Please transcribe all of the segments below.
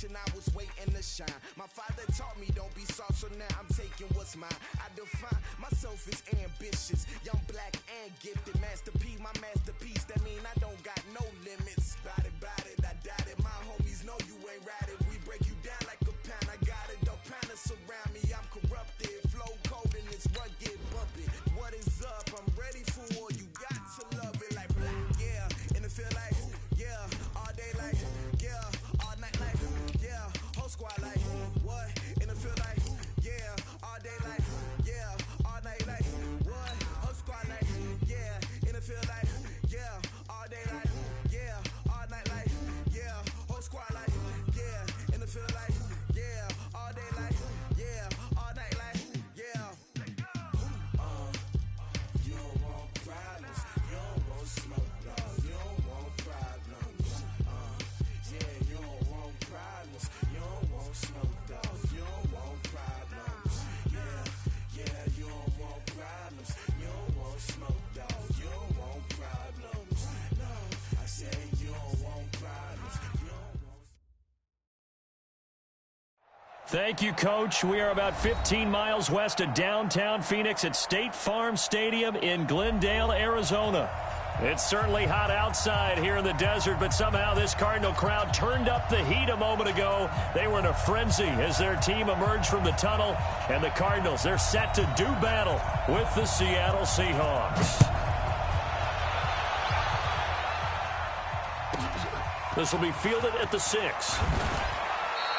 generation, I was waiting to shine. My father taught me don't be soft, so now I'm taking what's mine. I define myself as ambitious, young, black, and gifted. Master P, my masterpiece, that mean I don't got no limits. Bout it, I doubt it. My homies know you ain't ratted. We break you down like a pound. I got it, dog pounders surround me. I'm corrupted, flow cold and it's rugged, bumping. What is up? I'm ready for war. You got to love it like yeah, and it feel like yeah, all day like yeah, all night like yeah, whole squad like what? And it feel like yeah, all day like yeah, all night like what? Whole squad like yeah, and it feel like yeah, all day like yeah, all night like yeah, whole squad like yeah, and it feel like yeah, all day like yeah, all night like yeah. You don't want problems, you don't want smoke, dog. You don't want problems. Yeah, you don't want problems, you don't want smoke, dog. You don't want problems. Yeah, you don't want problems, you don't want smoke, dog. You don't want problems. No, I said you don't want problems, you don't want. Thank you, Coach. We are about 15 miles west of downtown Phoenix at State Farm Stadium in Glendale, Arizona. It's certainly hot outside here in the desert, but somehow this Cardinal crowd turned up the heat a moment ago. They were in a frenzy as their team emerged from the tunnel, and the Cardinals, they're set to do battle with the Seattle Seahawks. This will be fielded at the 6.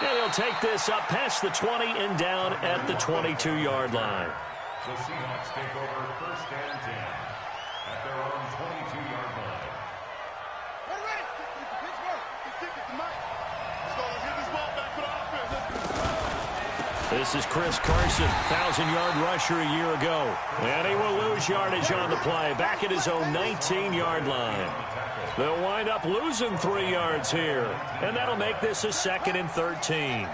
And he'll take this up past the 20 and down at the 22-yard line. The Seahawks take over first and 10 at their own 22-yard line. We're ready. Pittsburgh. Let's go. Let's get this ball back for the offense. This is Chris Carson, 1,000-yard rusher a year ago. And he will lose yardage on the play, back at his own 19-yard line. They'll wind up losing 3 yards here. And that'll make this a 2nd and 13.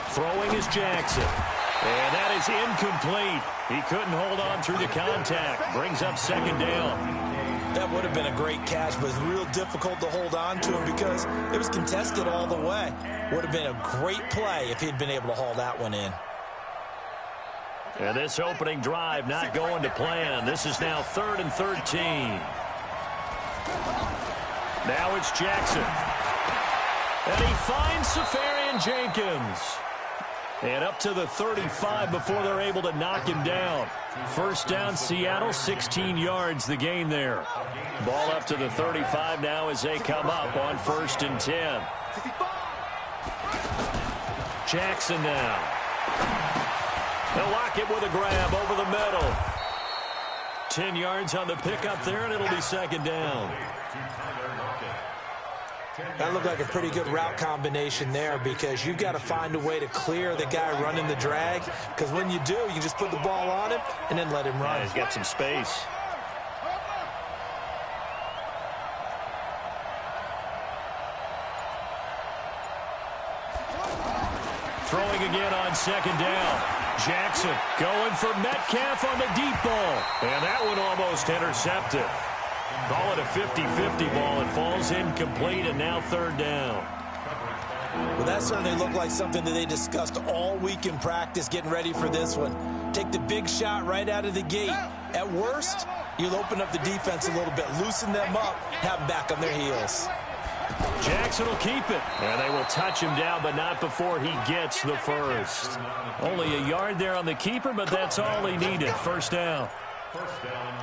Throwing is Jackson. And that is incomplete. He couldn't hold on through the contact. Brings up 2nd down. That would have been a great catch, but it's real difficult to hold on to him because it was contested all the way. Would have been a great play if he'd been able to haul that one in. And this opening drive not going to plan. This is now 3rd and 13. Now it's Jackson. And he finds Safarian Jenkins. And up to the 35 before they're able to knock him down. First down, Seattle, 16 yards the gain there. Ball up to the 35 now as they come up on 1st and 10. Jackson now. They'll lock it with a grab over the middle. 10 yards on the pickup there, and it'll be 2nd down. That looked like a pretty good route combination there because you've got to find a way to clear the guy running the drag, because when you do, you just put the ball on him and then let him run. Yeah, he's got some space. Throwing again on 2nd down. Jackson going for Metcalf on the deep ball. And that one almost intercepted. Call it a 50-50 ball. It falls incomplete, and now 3rd down. Well, that certainly looked like something that they discussed all week in practice getting ready for this one. Take the big shot right out of the gate. At worst, you'll open up the defense a little bit, loosen them up, have them back on their heels. Jackson will keep it. And they will touch him down, but not before he gets the first. Only a yard there on the keeper, but that's all he needed. First down.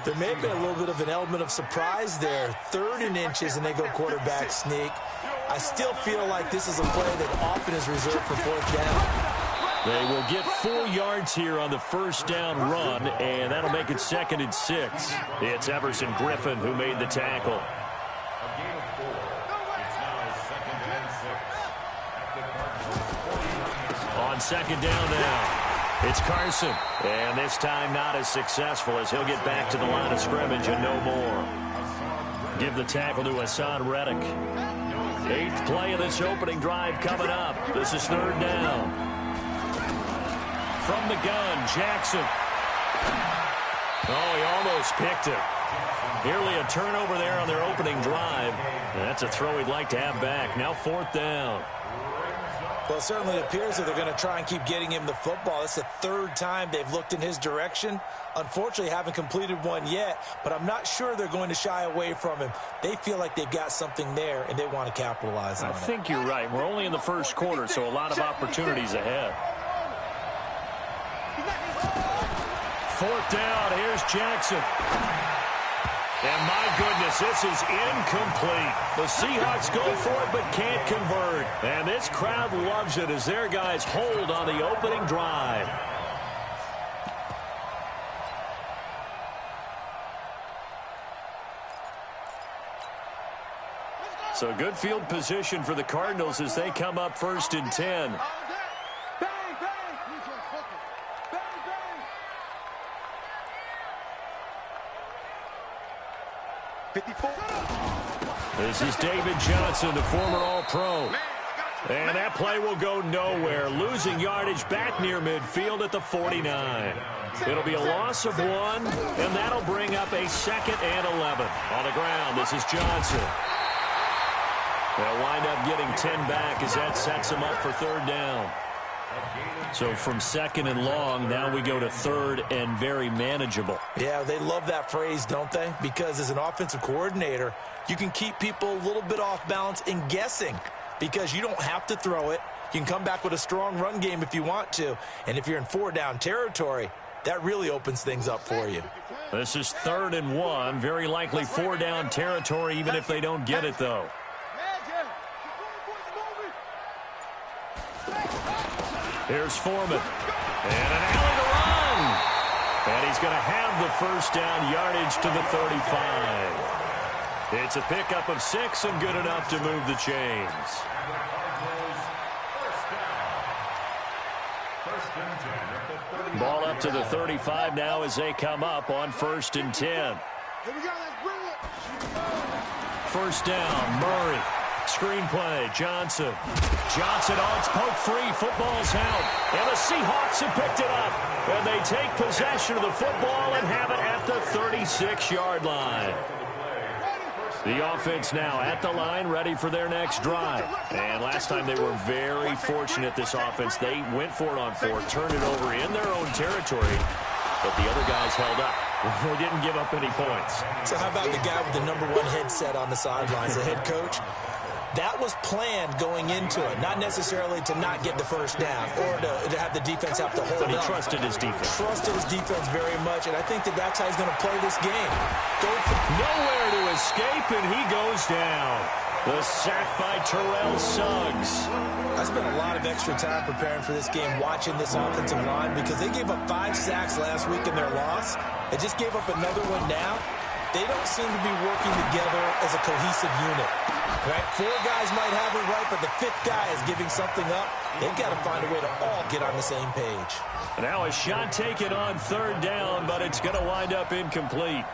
There may have been a little bit of an element of surprise there. 3rd and inches, and they go quarterback sneak. I still feel like this is a play that often is reserved for 4th down. They will get 4 yards here on the first down run, and that'll make it 2nd and 6. It's Everson Griffin who made the tackle. On 2nd down now. It's Carson, and this time not as successful as he'll get back to the line of scrimmage and no more. Give the tackle to Hassan Reddick. 8th play of this opening drive coming up. This is 3rd down. From the gun, Jackson. Oh, he almost picked it. Nearly a turnover there on their opening drive. And that's a throw he'd like to have back. Now 4th down. Well, it certainly appears that they're going to try and keep getting him the football. It's the 3rd time they've looked in his direction. Unfortunately, haven't completed one yet, but I'm not sure they're going to shy away from him. They feel like they've got something there, and they want to capitalize on it. I think you're right. We're only in the first quarter, so a lot of opportunities ahead. 4th down. Here's Jackson. And my goodness, this is incomplete. The Seahawks go for it but can't convert. And this crowd loves it as their guys hold on the opening drive. So good field position for the Cardinals as they come up 1st and 10. This is David Johnson, the former All-Pro. And that play will go nowhere. Losing yardage back near midfield at the 49. It'll be a loss of 1, and that'll bring up a 2nd and 11. On the ground, this is Johnson. They'll wind up getting 10 back as that sets them up for 3rd down. So from 2nd and long, now we go to 3rd and very manageable. Yeah, they love that phrase, don't they? Because as an offensive coordinator, you can keep people a little bit off balance and guessing because you don't have to throw it. You can come back with a strong run game if you want to. And if you're in 4-down territory, that really opens things up for you. This is 3rd and 1. Very likely 4-down territory even if they don't get it, though. Here's Foreman. And an alley to run. And he's going to have the 1st down yardage to the 35. It's a pickup of 6 and good enough to move the chains. Ball up to the 35 now as they come up on 1st and 10. 1st down, Murray. Screen play, Johnson. Johnson on its poke free. Football's out. And the Seahawks have picked it up. And they take possession of the football and have it at the 36-yard line. The offense now at the line, ready for their next drive. And last time they were very fortunate, this offense. They went for it on 4th, turned it over in their own territory, but the other guys held up. They didn't give up any points. So how about the guy with the #1 headset on the sidelines, the head coach? That was planned going into it, not necessarily to not get the 1st down or to have the defense have to hold But he up. trusted his defense. Trusted his defense very much, and I think that's how he's going to play this game. Nowhere to escape, and he goes down. The sack by Terrell Suggs. I spent a lot of extra time preparing for this game, watching this offensive line, because they gave up 5 sacks last week in their loss. They just gave up another one now. They don't seem to be working together as a cohesive unit. Right? 4 guys might have it right, but the 5th guy is giving something up. They've got to find a way to all get on the same page. Now a shot taken on 3rd down, but it's going to wind up incomplete.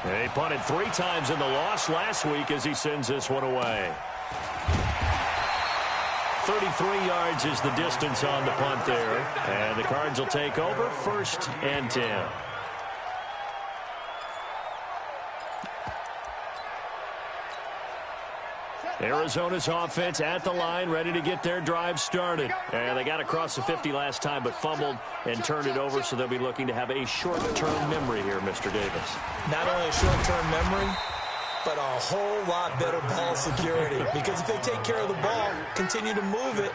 He punted 3 times in the loss last week as he sends this one away. 33 yards is the distance on the punt there. And the Cards will take over 1st and 10. Arizona's offense at the line, ready to get their drive started. And they got across the 50 last time, but fumbled and turned it over, so they'll be looking to have a short-term memory here, Mr. Davis. Not only a short-term memory, but a whole lot better ball security. Because if they take care of the ball, continue to move it,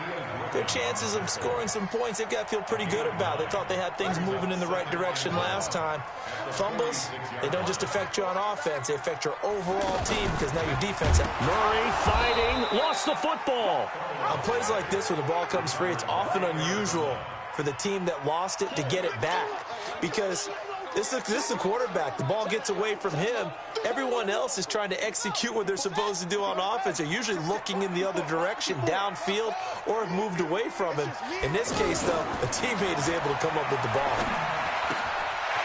their chances of scoring some points, they've got to feel pretty good about. They thought they had things moving in the right direction last time. Fumbles, they don't just affect you on offense, they affect your overall team because now your defense. Murray fighting, lost the football. On plays like this where the ball comes free, it's often unusual for the team that lost it to get it back because this is the quarterback. The ball gets away from him. Everyone else is trying to execute what they're supposed to do on offense. They're usually looking in the other direction, downfield, or have moved away from him. In this case, though, a teammate is able to come up with the ball.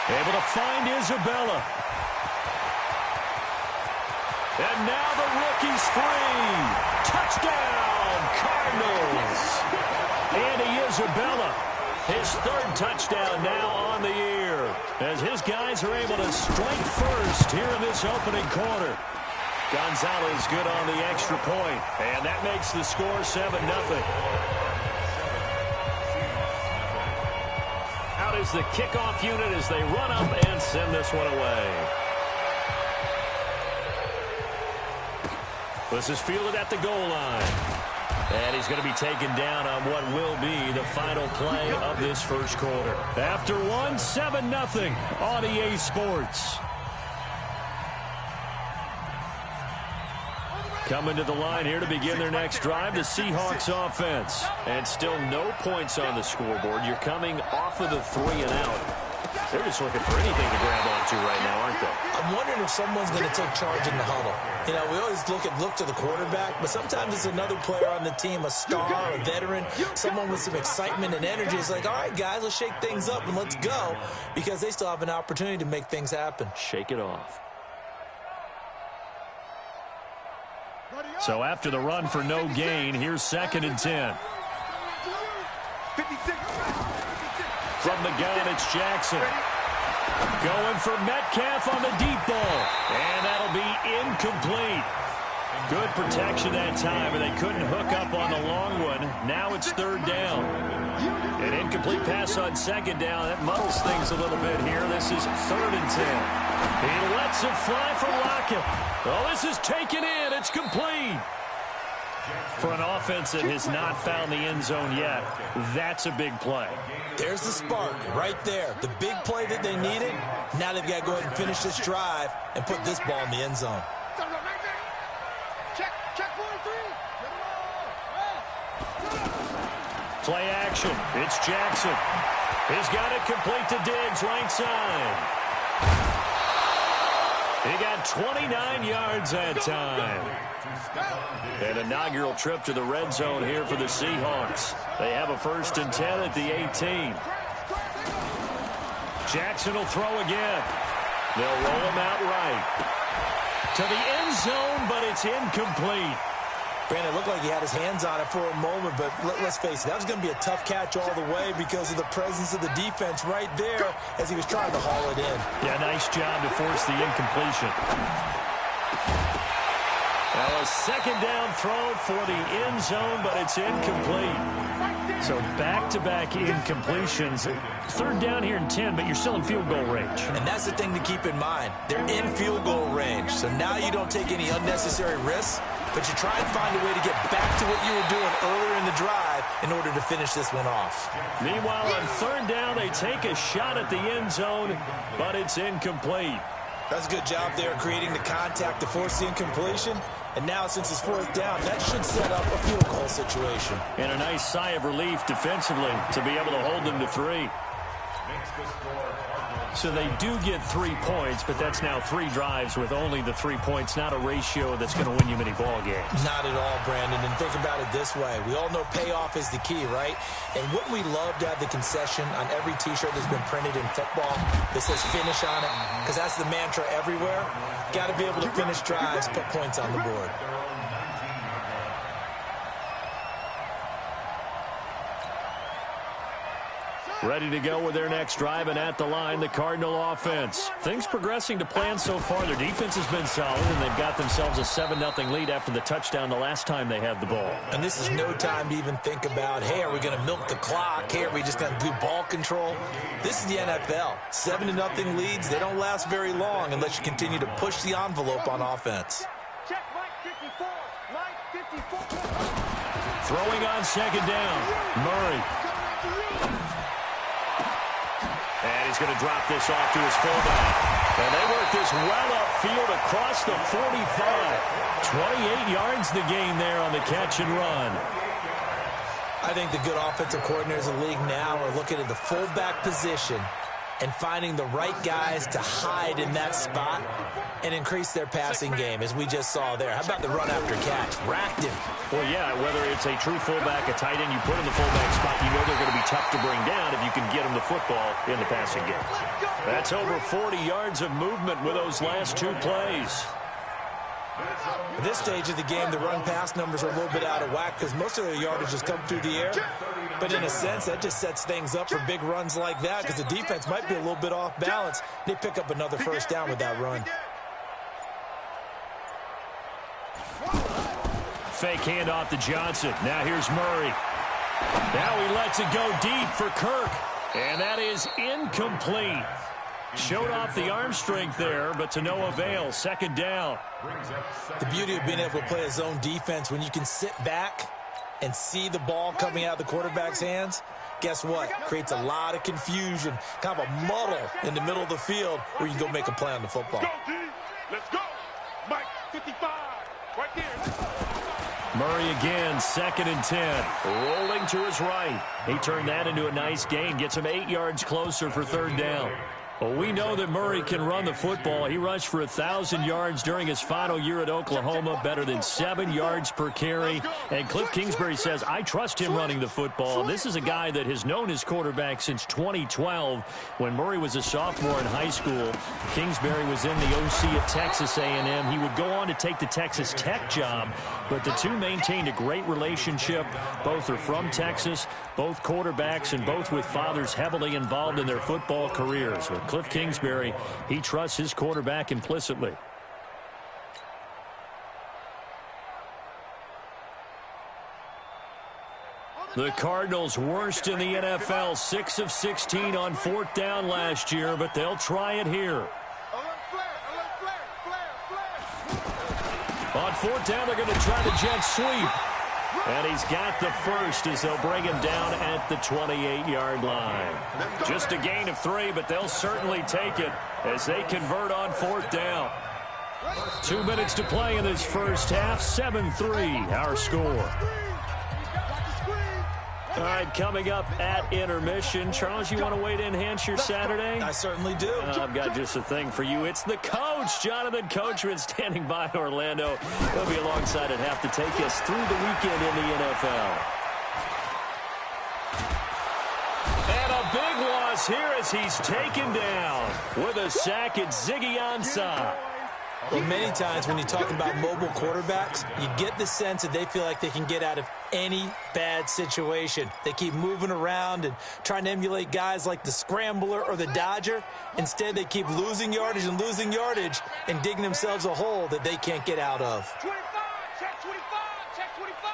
Able to find Isabella. And now the rookie's free. Touchdown, Cardinals. Andy Isabella His third touchdown now on the year, as his guys are able to strike first here in this opening quarter. Gonzalez good on the extra point, and that makes the score 7-0. Out is the kickoff unit as they run up and send this one away. This is fielded at the goal line. And he's going to be taken down on what will be the final play of this first quarter. After 7-0 on EA Sports. Coming to the line here to begin their next drive, the Seahawks offense. And still no points on the scoreboard. You're coming off of the 3-and-out. They're just looking for anything to grab onto right now, aren't they? I'm wondering if someone's going to take charge in the huddle. You know, we always look to the quarterback, but sometimes it's another player on the team, a star, a veteran, someone with some excitement and energy. It's like, all right, guys, let's shake things up and let's go, because they still have an opportunity to make things happen. Shake it off. So after the run for no gain, here's 2nd and 10. From the gun, it's Jackson. Going for Metcalf on the deep ball. And that'll be incomplete. Good protection that time, and they couldn't hook up on the long one. Now it's 3rd down. An incomplete pass on 2nd down. That muddles things a little bit here. This is 3rd and 10. He lets it fly from Lockett. Oh, this is taken in. It's complete. For an offense that has not found the end zone yet, that's a big play. There's the spark right there. The big play that they needed. Now they've got to go ahead and finish this drive and put this ball in the end zone. Play action. It's Jackson. He's got it complete to Diggs, right side. He got 29 yards that time. An inaugural trip to the red zone here for the Seahawks. They have a 1st and 10 at the 18. Jackson will throw again. They'll roll him out right. To the end zone, but it's incomplete. Brandon, it looked like he had his hands on it for a moment, but let's face it, that was going to be a tough catch all the way because of the presence of the defense right there as he was trying to haul it in. Yeah, nice job to force the incompletion. Now a 2nd down throw for the end zone, but it's incomplete. So back-to-back incompletions. 3rd down here in 10, but you're still in field goal range. And that's the thing to keep in mind. They're in field goal range. So now you don't take any unnecessary risks, but you try and find a way to get back to what you were doing earlier in the drive in order to finish this one off. Meanwhile, on 3rd down, they take a shot at the end zone, but it's incomplete. That's a good job there creating the contact to force the incompletion. And now, since it's 4th down, that should set up a field goal situation. And a nice sigh of relief defensively to be able to hold them to 3. So they do get 3 points, but that's now 3 drives with only the 3 points, not a ratio that's going to win you many ball games. Not at all, Brandon. And think about it this way. We all know payoff is the key, right? And wouldn't we love to have the concession on every T-shirt that's been printed in football that says finish on it? Because that's the mantra everywhere. Got to be able to finish drives, put points on the board. Ready to go with their next drive, and at the line, the Cardinal offense. Things progressing to plan so far. Their defense has been solid, and they've got themselves a 7-0 lead after the touchdown the last time they had the ball. And this is no time to even think about, hey, are we going to milk the clock? Hey, are we just going to do ball control? This is the NFL. 7-0 leads, they don't last very long unless you continue to push the envelope on offense. Check Mike 54. Mike 54. Throwing on 2nd down. Murray. And he's going to drop this off to his fullback. And they work this well upfield across the 45. 28 yards the gain there on the catch and run. I think the good offensive coordinators in the league now are looking at the fullback position and finding the right guys to hide in that spot and increase their passing game, as we just saw there. How about the run after catch? Racked him. Well, yeah, whether it's a true fullback, a tight end, you put in the fullback spot, you know they're going to be tough to bring down if you can get them the football in the passing game. That's over 40 yards of movement with those last 2 plays. At this stage of the game, the run-pass numbers are a little bit out of whack because most of their yardage has come through the air. But in a sense, that just sets things up for big runs like that because the defense might be a little bit off balance. They pick up another first down with that run. Fake handoff to Johnson. Now here's Murray. Now he lets it go deep for Kirk. And that is incomplete. Showed off the arm strength there, but to no avail. Second down. The beauty of being able to play a zone defense when you can sit back and see the ball coming out of the quarterback's hands, guess what? Creates a lot of confusion, kind of a muddle in the middle of the field where you can go make a play on the football. Let's go, D. Let's go. Mike, 55. Right there. Murray again, 2nd and 10. Rolling to his right. He turned that into a nice gain. Gets him 8 yards closer for 3rd down. Well, we know that Murray can run the football. He rushed for 1,000 yards during his final year at Oklahoma, better than 7 yards per carry. And Cliff Kingsbury says, I trust him running the football. And this is a guy that has known his quarterback since 2012 when Murray was a sophomore in high school. Kingsbury was in the OC at Texas A&M. He would go on to take the Texas Tech job, but the two maintained a great relationship. Both are from Texas, both quarterbacks, and both with fathers heavily involved in their football careers. With Cliff Kingsbury, he trusts his quarterback implicitly. The Cardinals worst in the NFL, 6 of 16 on 4th down last year, but they'll try it here. On 4th down, they're going to try the jet sweep. And he's got the first as they'll bring him down at the 28-yard line. Just a gain of 3, but they'll certainly take it as they convert on 4th down. 2 minutes to play in this first half, 7-3 our score. All right, coming up at intermission. Charles, you want to weigh in, enhance your Saturday? I certainly do. I've got just a thing for you. It's the coach, Jonathan Coachman, standing by in Orlando. He'll be alongside at half to take us through the weekend in the NFL. And a big loss here as he's taken down with a sack at Ziggy Ansah. Well, many times when you talk about mobile quarterbacks, you get the sense that they feel like they can get out of any bad situation. They keep moving around and trying to emulate guys like the Scrambler or the Dodger. Instead, they keep losing yardage and digging themselves a hole that they can't get out of. 25, check 25, check 25.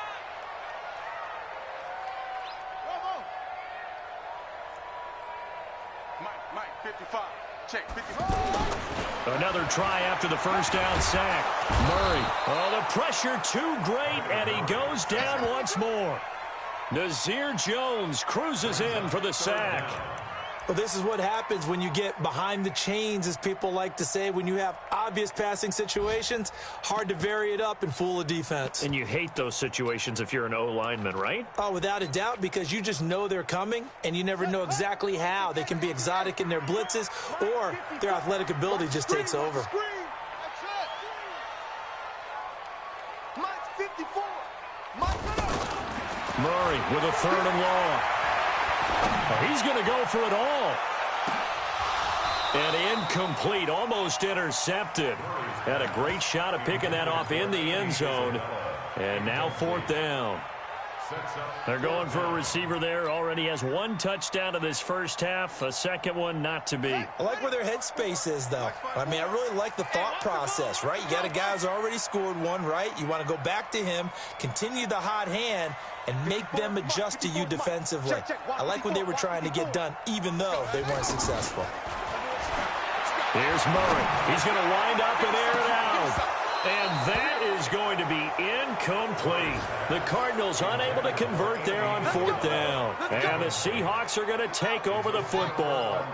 Mike, 55, check 55. Another try after the first down sack. Murray. Oh, the pressure too great, and he goes down once more. Nazir Jones cruises in for the sack. Well, this is what happens when you get behind the chains, as people like to say. When you have obvious passing situations, hard to vary it up and fool a defense. And you hate those situations if you're an O-lineman, right? Oh, without a doubt, because you just know they're coming, and you never know exactly how. They can be exotic in their blitzes, or their athletic ability just takes over. Murray with a 3rd and long. He's going to go for it all. And incomplete, almost intercepted. Had a great shot at picking that off in the end zone. And now 4th down. They're going for a receiver there. Already has 1 touchdown in this first half. A second one not to be. I like where their headspace is, though. I mean, I really like the thought process, right? You got a guy who's already scored 1, right? You want to go back to him, continue the hot hand, and make them adjust to you defensively. I like what they were trying to get done, even though they weren't successful. Here's Murray. He's going to wind up and air it out. And that is going to be incomplete. The Cardinals unable to convert there on 4th down. And the Seahawks are going to take over the football.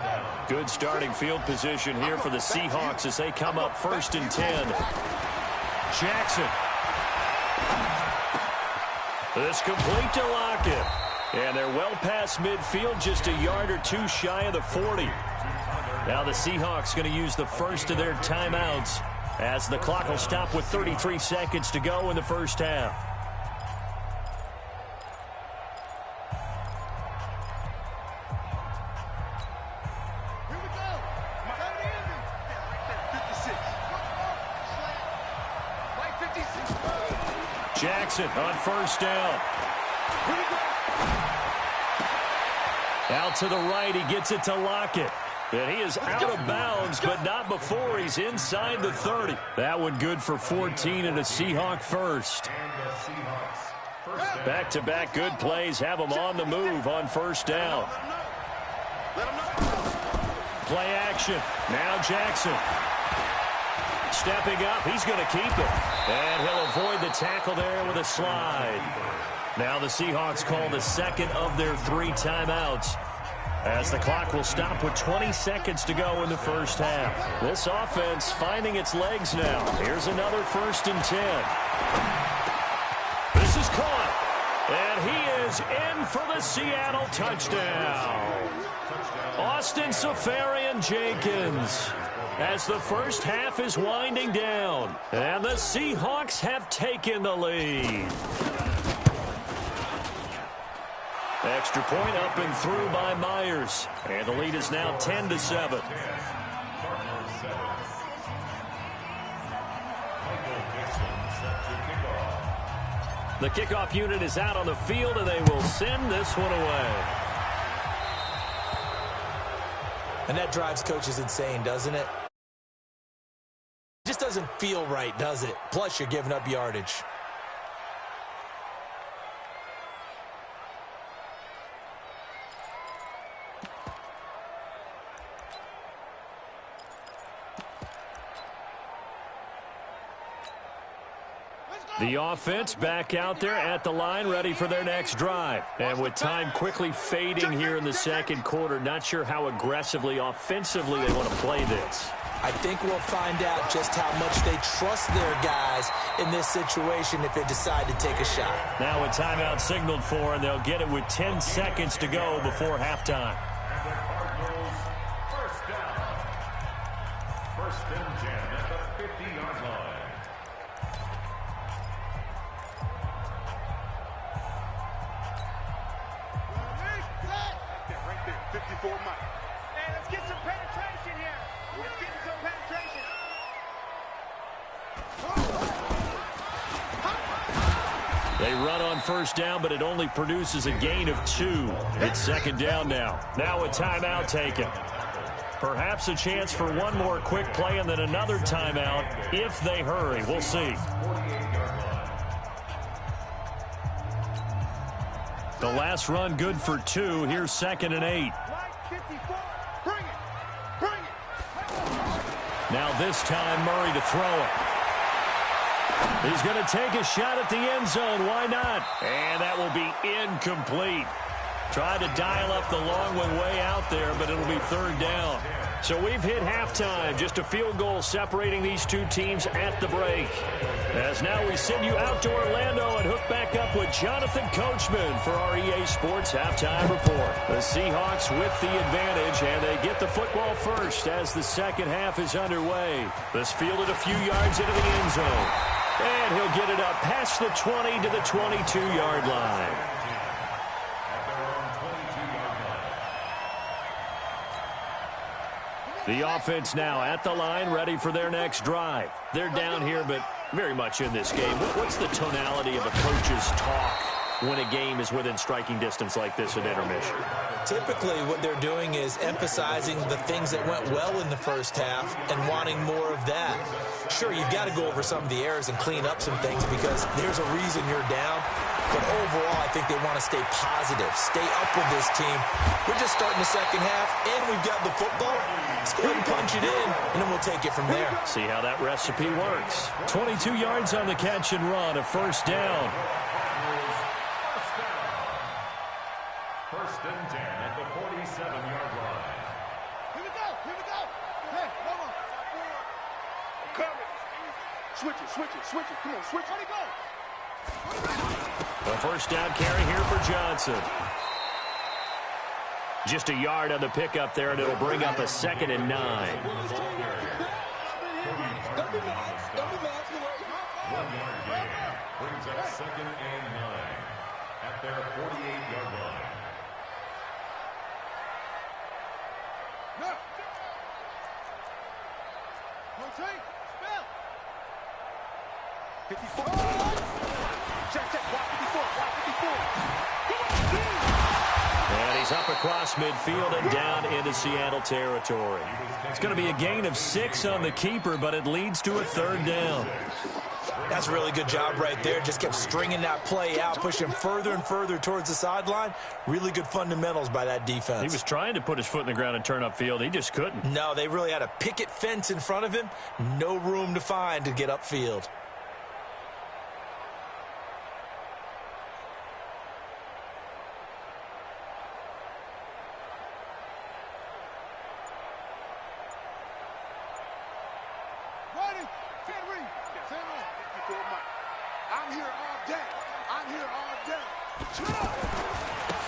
Good starting field position here for the Seahawks as they come up 1st and 10. Jackson. This complete to Lockett. And they're well past midfield, just a yard or 2 shy of the 40. Now the Seahawks going to use the first of their timeouts as the clock will stop with 33 seconds to go in the first half. Here we go. Mike 56. Jackson on 1st down. Here we go. Out to the right, he gets it to Lockett. And he is out of bounds, but not before he's inside the 30. That one good for 14 and a Seahawk first. Back-to-back good plays have him on the move on first down. Play action. Now Jackson. Stepping up, he's going to keep it. And he'll avoid the tackle there with a slide. Now the Seahawks call the second of their 3 timeouts, as the clock will stop with 20 seconds to go in the first half. This offense finding its legs now. Here's another 1st and 10. This is caught. And he is in for the Seattle touchdown. Austin Seferian-Jenkins, as the first half is winding down. And the Seahawks have taken the lead. Extra point up and through by Myers. And the lead is now 10-7. The kickoff unit is out on the field, and they will send this one away. And that drives coaches insane, doesn't it? It just doesn't feel right, does it? Plus, you're giving up yardage. The offense back out there at the line, ready for their next drive. And with time quickly fading here in the second quarter, not sure how aggressively, offensively they want to play this. I think we'll find out just how much they trust their guys in this situation if they decide to take a shot. Now a timeout signaled for, and they'll get it with 10 seconds to go before halftime. First down. 1st and 10 at the 50-yard line. Right there, 54 Mike. Hey, let's get some penetration here. Let's get some penetration. They run on first down, but it only produces a gain of 2. It's 2nd down now. Now a timeout taken. Perhaps a chance for one more quick play and then another timeout if they hurry. We'll see. The last run good for 2. Here's 2nd and 8. Bring it. Bring it. Now this time Murray to throw it. He's going to take a shot at the end zone. Why not? And that will be incomplete. Tried to dial up the long one way out there, but it'll be 3rd down. So we've hit halftime. Just a field goal separating these two teams at the break. As now we send you out to Orlando and hook back up with Jonathan Coachman for our EA Sports Halftime Report. The Seahawks with the advantage, and they get the football first as the second half is underway. This fielded a few yards into the end zone. And he'll get it up past the 20 to the 22-yard line. The offense now at the line, ready for their next drive. They're down here, but very much in this game. What's the tonality of a coach's talk when a game is within striking distance like this at intermission? Typically, what they're doing is emphasizing the things that went well in the first half and wanting more of that. Sure, you've got to go over some of the errors and clean up some things because there's a reason you're down. But overall, I think they want to stay positive, stay up with this team. We're just starting the second half, and we've got the football. Let's go ahead and punch it in, and then we'll take it from there. See how that recipe works. 22 yards on the catch and run, a 1st down. 1st and 10 at the 47-yard line. Here we go. Here we go. Hey, come on. Cover. Switch it. Switch it. Switch it. Come on, switch it. Where'd he go? A 1st down carry here for Johnson. Just a yard on the pickup there, and it'll bring up a 2nd and 9. 1 yard gain brings up 2nd and 9 at their 48-yard line. No. Rotate. Spell. 54. Check, block 54, block 54. Come on, dude. And he he's up across midfield and down into Seattle territory. It's going to be a gain of 6 on the keeper, but it leads to a 3rd down. That's a really good job right there. Just kept stringing that play out, pushing further and further towards the sideline. Really good fundamentals by that defense. He was trying to put his foot in the ground and turn upfield. He just couldn't. No, they really had a picket fence in front of him. No room to find to get upfield.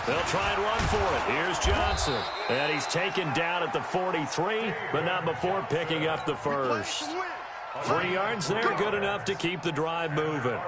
They'll try and run for it. Here's Johnson. And he's taken down at the 43, but not before picking up the first. 3 yards there, good enough to keep the drive moving.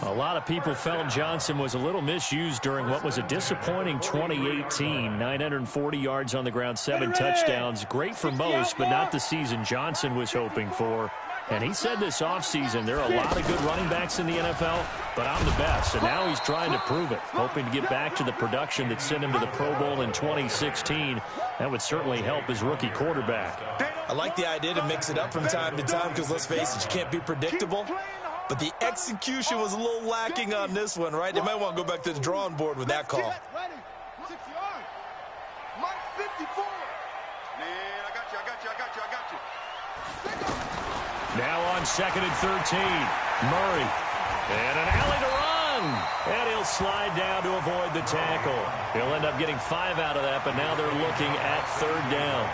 A lot of people felt Johnson was a little misused during what was a disappointing 2018. 940 yards on the ground, 7 touchdowns. Great for most, but not the season Johnson was hoping for. And he said this offseason, there are a lot of good running backs in the NFL, but I'm the best. And now he's trying to prove it, hoping to get back to the production that sent him to the Pro Bowl in 2016. That would certainly help his rookie quarterback. I like the idea to mix it up from time to time because, let's face it, you can't be predictable. But the execution was a little lacking on this one, right? They might want to go back to the drawing board with that call. Ready. 6 yards. Mike 54. Man, I got you. Now on 2nd and 13, Murray. And an alley to run. And he'll slide down to avoid the tackle. He'll end up getting 5 out of that, but now they're looking at 3rd down.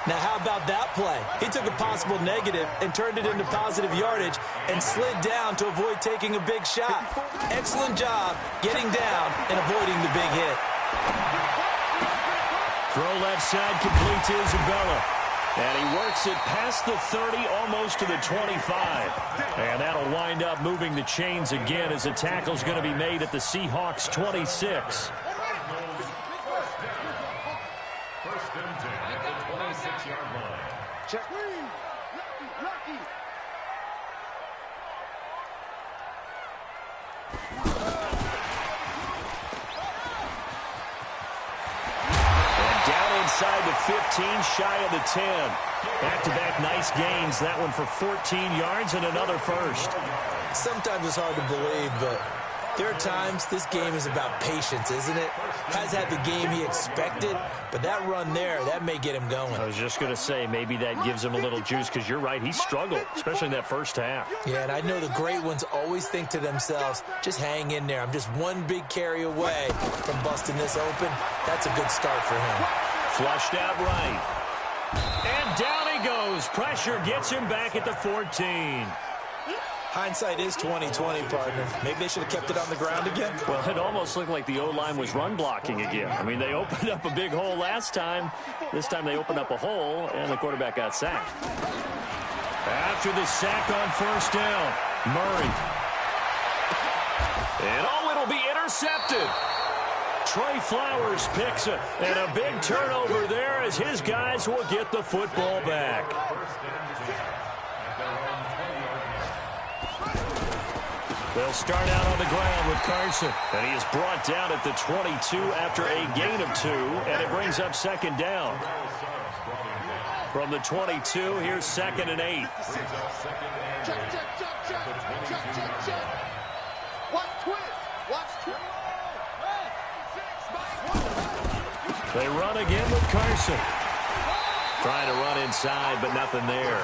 Now, how about that play? He took a possible negative and turned it into positive yardage and slid down to avoid taking a big shot. Excellent job getting down and avoiding the big hit. Throw left side complete to Isabella. And he works it past the 30, almost to the 25. And that'll wind up moving the chains again as a tackle's going to be made at the Seahawks' 26. First and 10 at the 26-yard line. Check. Lucky. Down inside the 15, shy of the 10. Back-to-back nice gains. That one for 14 yards and another first. Sometimes it's hard to believe, but there are times this game is about patience, isn't it? Has had the game he expected, but that run there, that may get him going. I was just going to say, maybe that gives him a little juice, because you're right, he struggled, especially in that first half. Yeah, and I know the great ones always think to themselves, just hang in there. I'm just one big carry away from busting this open. That's a good start for him. Flushed out right. And down he goes. Pressure gets him back at the 14. Hindsight is 20/20, partner. Maybe they should have kept it on the ground again. Well, it almost looked like the O-line was run blocking again. I mean, they opened up a big hole last time. This time they opened up a hole, and the quarterback got sacked. After the sack on 1st down, Murray. And it'll be intercepted. Trey Flowers picks it, and a big turnover there as his guys will get the football back. They'll start out on the ground with Carson, and he is brought down at the 22 after a gain of 2, and it brings up 2nd down. From the 22, here's 2nd and 8. Check. Watch twist. They run again with Carson. Trying to run inside, but nothing there.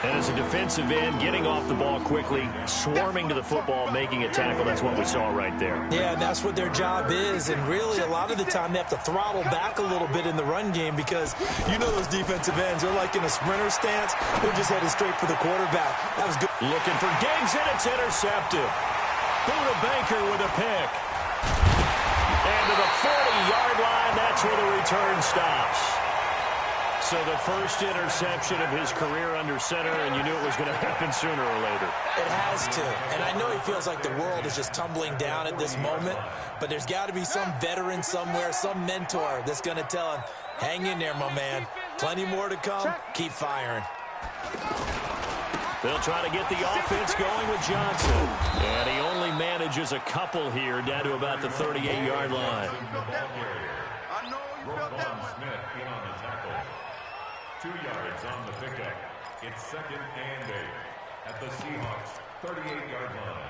And as a defensive end, getting off the ball quickly, swarming to the football, making a tackle, that's what we saw right there. Yeah, that's what their job is, and really a lot of the time they have to throttle back a little bit in the run game because you know those defensive ends, they're like in a sprinter stance. They're just headed straight for the quarterback. That was good. Looking for Diggs, and it's intercepted. Buda Baker with a pick. And to the 40-yard line, that's where the return stops. So the first interception of his career under center, and you knew it was going to happen sooner or later. It has to. And I know he feels like the world is just tumbling down at this moment, but there's got to be some veteran somewhere, some mentor that's going to tell him, hang in there, my man. Plenty more to come. Keep firing. They'll try to get the offense going with Johnson. And he only manages a couple here, down to about the 38-yard line. I know you felt that one. Smith in on the tackle. 2 yards on the pickup. It's 2nd and 8 at the Seahawks 38-yard line.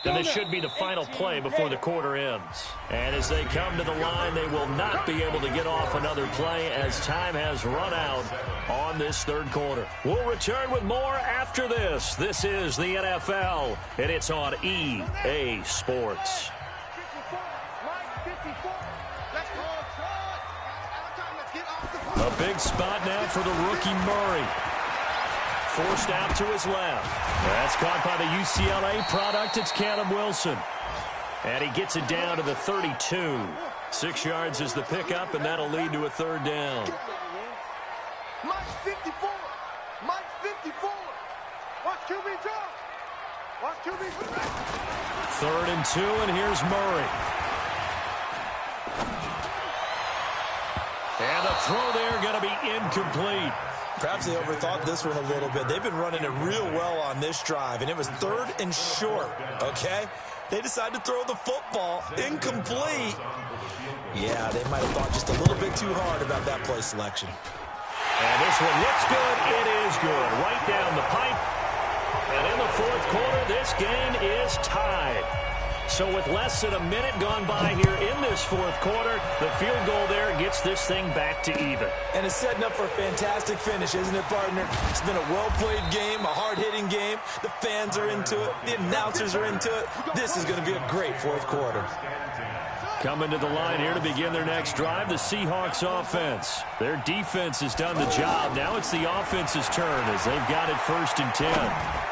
And this should be the final play before the quarter ends. And as they come to the line, they will not be able to get off another play as time has run out on this third quarter. We'll return with more after this. This is the NFL, and it's on EA Sports. A big spot now for the rookie Murray. Forced out to his left. That's caught by the UCLA product. It's Caleb Wilson. And he gets it down to the 32. 6 yards is the pickup, and that'll lead to a third down. Mike 54. Mike 54. Watch QB drop. Watch QB drop. 3rd and 2, and here's Murray. And the throw there going to be incomplete. Perhaps they overthought this one a little bit. They've been running it real well on this drive, and it was 3rd and short, okay? They decided to throw the football incomplete. Yeah, they might have thought just a little bit too hard about that play selection. And this one looks good. It is good. Right down the pipe. And in the fourth quarter, this game is tied. So with less than a minute gone by here in this fourth quarter, the field goal there gets this thing back to even. And it's setting up for a fantastic finish, isn't it, partner? It's been a well-played game, a hard-hitting game. The fans are into it. The announcers are into it. This is going to be a great fourth quarter. Coming to the line here to begin their next drive, the Seahawks offense. Their defense has done the job. Now it's the offense's turn as they've got it 1st and 10.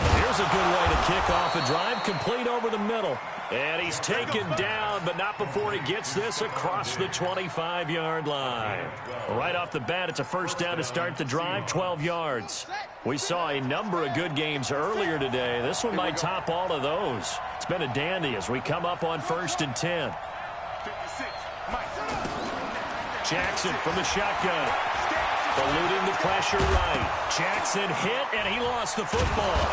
Here's a good way to kick off a drive, complete over the middle. And he's taken down, but not before he gets this across the 25-yard line. Right off the bat, it's a first down to start the drive, 12 yards. We saw a number of good games earlier today. This one might top all of those. It's been a dandy as we come up on 1st and 10. Jackson from the shotgun. Eluding the pressure right. Jackson hit, and he lost the football.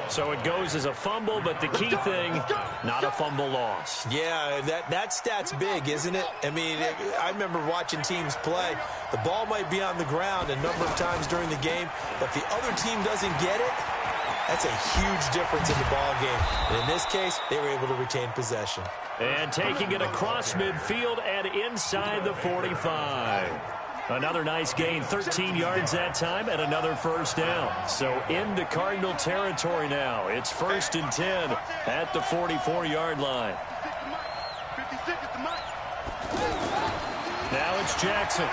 So it goes as a fumble, but the key thing, not a fumble loss. Yeah, that stat's big, isn't it? I mean, I remember watching teams play. The ball might be on the ground a number of times during the game, but if the other team doesn't get it, that's a huge difference in the ball game. And in this case, they were able to retain possession. And taking it across midfield and inside the 45. Another nice gain, 13 yards that time, and another first down. So into Cardinal territory now. It's 1st and 10 at the 44-yard line. Now it's Jackson.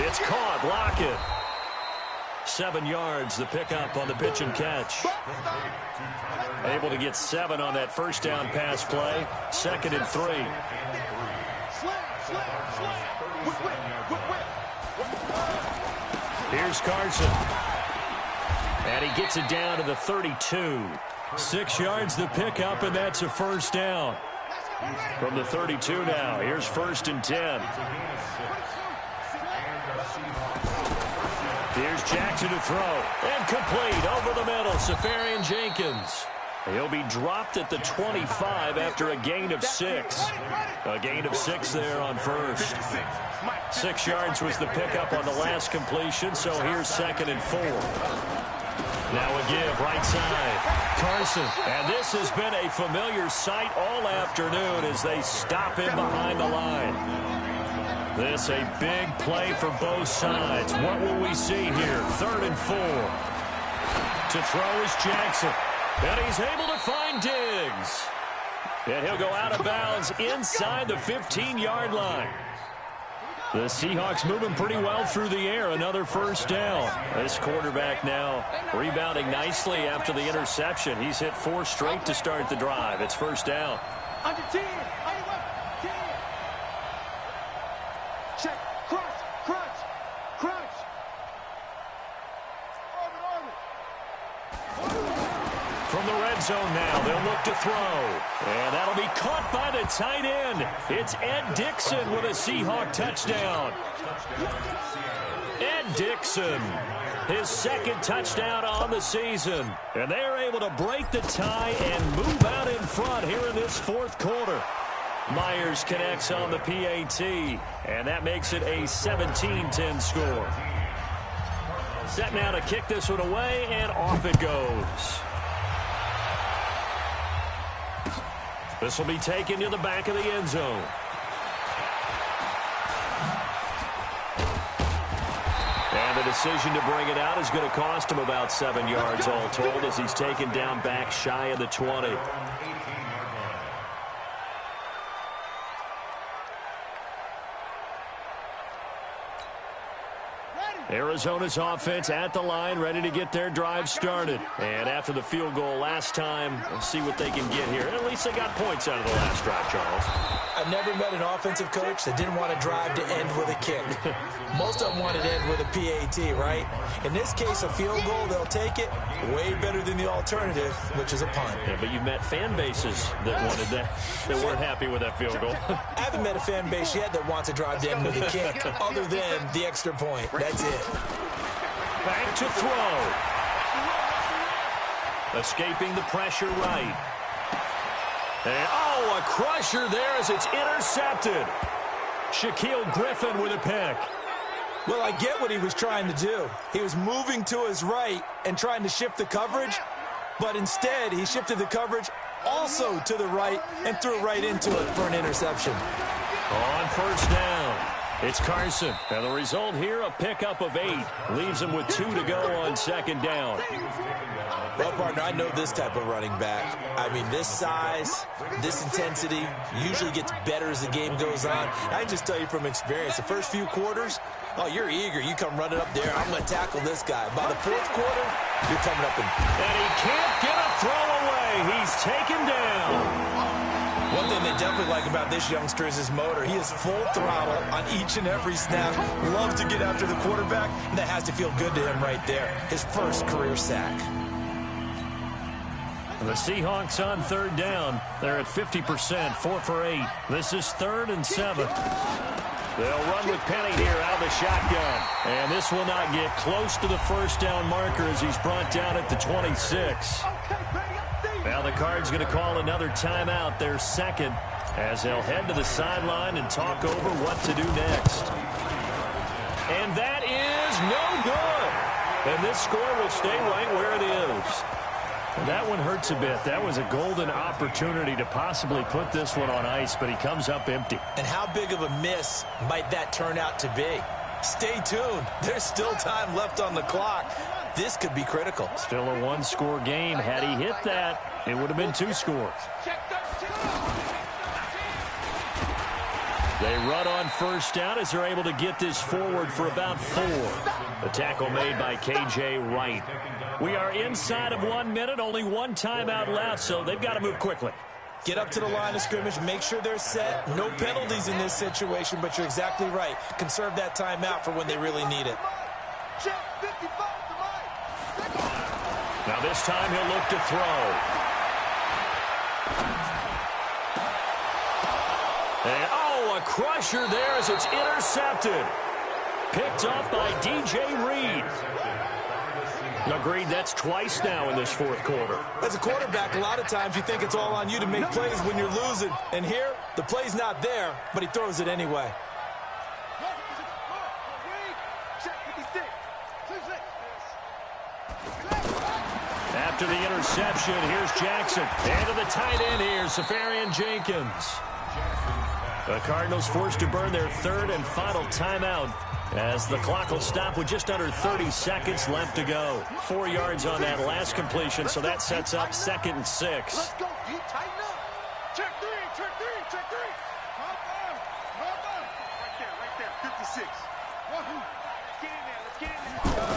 It's caught. Lockett. 7 yards, the pickup on the pitch and catch. Able to get 7 on that first down pass play. 2nd and 3. Here's Carson. And he gets it down to the 32. 6 yards the pickup, and that's a first down. From the 32 now, here's 1st and 10. Here's Jackson to throw. And complete over the middle, Safarian Jenkins. He'll be dropped at the 25 after a gain of 6. A gain of 6 there on first. 6 yards was the pickup on the last completion, so here's 2nd and 4. Now a give, right side. Carson. And this has been a familiar sight all afternoon as they stop him behind the line. This a big play for both sides. What will we see here? 3rd and 4. To throw is Jackson. And he's able to find Diggs. And he'll go out of bounds inside the 15-yard line. The Seahawks moving pretty well through the air. Another first down. This quarterback now rebounding nicely after the interception. He's hit 4 straight to start the drive. It's first down. Under 10. Check. Crunch. Crunch. Crunch. From the red zone now. They'll look to throw. And that'll be caught by the tight end. It's Ed Dickson with a Seahawk touchdown. Ed Dickson, his second touchdown on the season. And they're able to break the tie and move out in front here in this fourth quarter. Myers connects on the PAT, and that makes it a 17-10 score. Set now to kick this one away, and off it goes. This will be taken to the back of the end zone. And the decision to bring it out is going to cost him about 7 yards all told as he's taken down back shy of the 20. Arizona's offense at the line, ready to get their drive started. And after the field goal last time, we'll see what they can get here. At least they got points out of the last drive, Charles. I've never met an offensive coach that didn't want to drive to end with a kick. Most of them wanted to end with a PAT, right? In this case, a field goal, they'll take it. Way better than the alternative, which is a punt. Yeah, but you've met fan bases that wanted that, that weren't happy with that field goal. I haven't met a fan base yet that wants to drive to end with a kick, other than the extra point. That's it. Back to throw. Escaping the pressure right. And, oh, a crusher there as it's intercepted. Shaquille Griffin with a pick. Well, I get what he was trying to do. He was moving to his right and trying to shift the coverage, but instead he shifted the coverage also to the right and threw right into it for an interception. On first down, it's Carson. And the result here, a pickup of 8. Leaves him with 2 to go on second down. Well, partner, I know this type of running back. I mean, this size, this intensity usually gets better as the game goes on. I can just tell you from experience, the first few quarters, oh, you're eager. You come running up there. I'm going to tackle this guy. By the fourth quarter, you're coming up and he can't get a throw away. He's taken down. One thing they definitely like about this youngster is his motor. He is full throttle on each and every snap. Loves to get after the quarterback, and that has to feel good to him right there. His first career sack. The Seahawks on third down. They're at 50%, 4 for 8. This is 3rd and 7. They'll run with Penny here out of the shotgun. And this will not get close to the first down marker as he's brought down at the 26. Now the Cards going to call another timeout, their second, as they'll head to the sideline and talk over what to do next. And that is no good. And this score will stay right where it is. That one hurts a bit. That was a golden opportunity to possibly put this one on ice, but he comes up empty. And how big of a miss might that turn out to be? Stay tuned. There's still time left on the clock. This could be critical. Still a one-score game. Had he hit that, it would have been 2 scores. They run on first down as they're able to get this forward for about 4. The tackle made by K.J. Wright. We are inside of 1 minute, only 1 timeout left, so they've got to move quickly. Get up to the line of scrimmage, make sure they're set. No penalties in this situation, but you're exactly right. Conserve that timeout for when they really need it. Now this time he'll look to throw. And, oh, a crusher there as it's intercepted. Picked up by D.J. Reed. Agreed, that's twice now in this fourth quarter. As a quarterback, a lot of times you think it's all on you to make plays when you're losing. And here, the play's not there, but he throws it anyway. After the interception, here's Jackson. And to the tight end here, Safarian Jenkins. The Cardinals forced to burn their 3rd and final timeout as the clock will stop with just under 30 seconds left to go. 4 yards on that last completion, so that sets up 2nd and 6. Let's go. You tighten up. Check 3, check 3, check 3. Right there, 56. Get in there, let's get in there.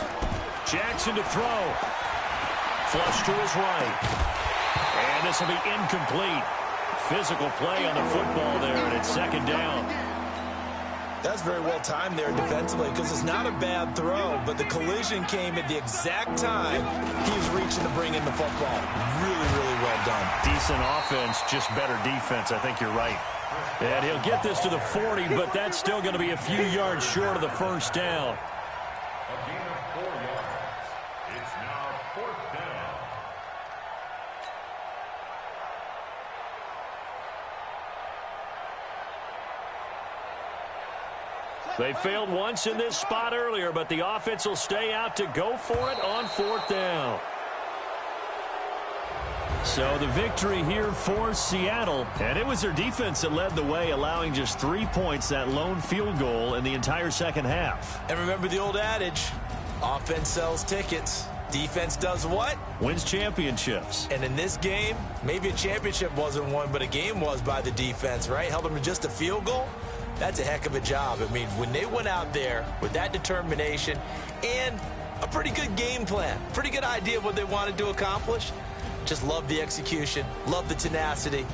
Jackson to throw. Flush to his right. And this will be incomplete. Physical play on the football there, and it's 2nd down. That's very well timed there defensively because it's not a bad throw, but the collision came at the exact time he was reaching to bring in the football. Really, really well done. Decent offense, just better defense. I think you're right. And he'll get this to the 40, but that's still going to be a few yards short of the first down. A gain of 4 yards. It's now 4th down. They failed once in this spot earlier, but the offense will stay out to go for it on 4th down. So the victory here for Seattle, and it was their defense that led the way, allowing just 3 points, that lone field goal in the entire second half. And remember the old adage, offense sells tickets. Defense does what? Wins championships. And in this game, maybe a championship wasn't won, but a game was by the defense, right? Held them to just a field goal. That's a heck of a job. I mean, when they went out there with that determination and a pretty good game plan, pretty good idea of what they wanted to accomplish, just love the execution, love the tenacity,